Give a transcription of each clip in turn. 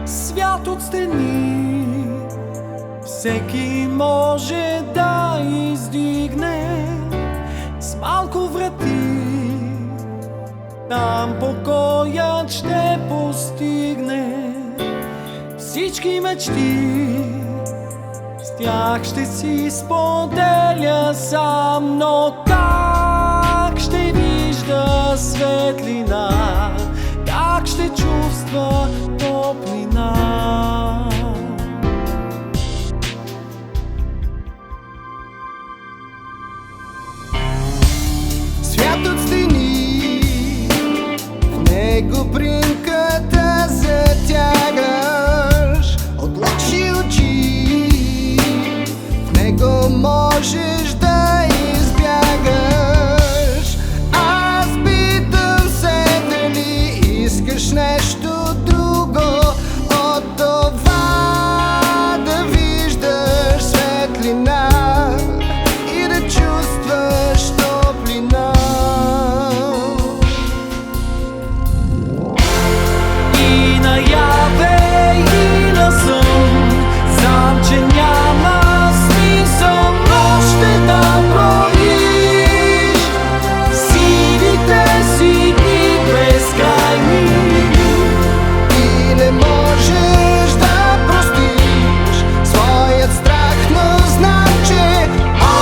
свят от стени, всеки може да издигне с малко врати. Там покоят ще постигне всички мечти, с тях ще си споделя сам. Но как ще вижда светлина, как ще чувства топлина? Свят от стени, в него принката затягаш от лоши очи, в него можеш да избягаш. Аз питам се дали искаш нещо друго от това да виждаш светлина и да чувстваш топлина. И наяве, и на сън, знам, че няма смисъл още да броиш силите си дни безкрайни. И не можеш да простиш своят страх, но знам, че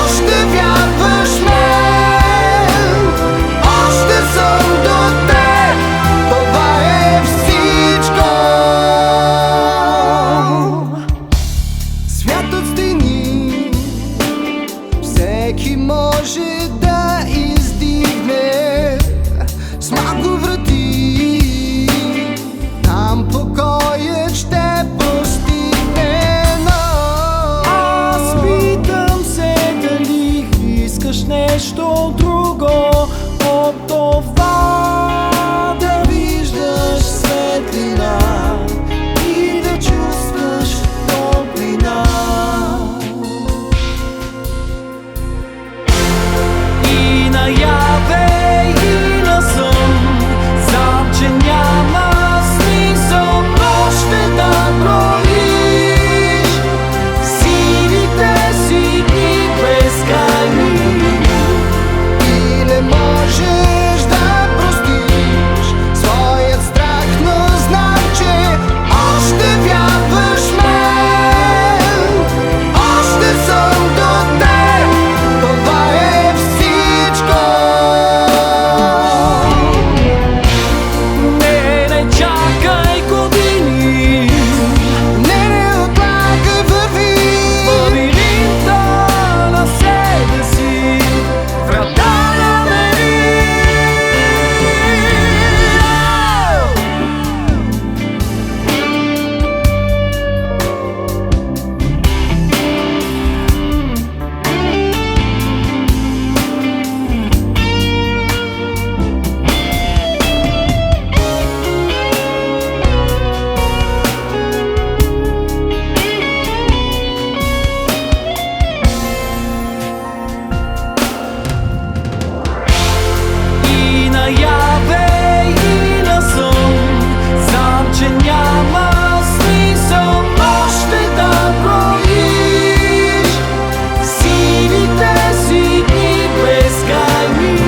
още вярваш в мен. Още съм до теб, това е всичко. Свят от стени, всеки може да издигне с малко врати. Там покоят ще постигне. Но Аз питам се дали искаш нещо друго от това да виждаш светлина и да чувстваш топлина. И наяве, и на сън, знам, че няма смисъл още да броиш силите си дни безкрайни. и не можеш да простиш своят страх, но знам, че още вярваш в мен. Още съм до теб, това е всичко. Не чакай години, Не отлагай, върви. лабиринта на себе си, врата намери. И наяве, и на сън, знам, че няма смисъл още да броиш силите си дни безкрайни.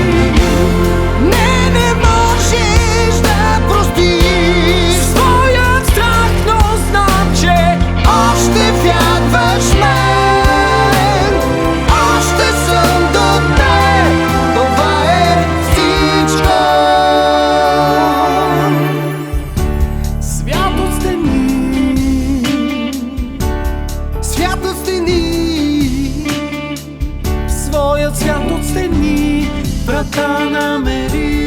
Не можеш да простиш Своят страх, но знам, че още вярваш в мен. Още съм до теб, това е всичко. свят от стени, Свят от стени, своят свят от стени, врата намери.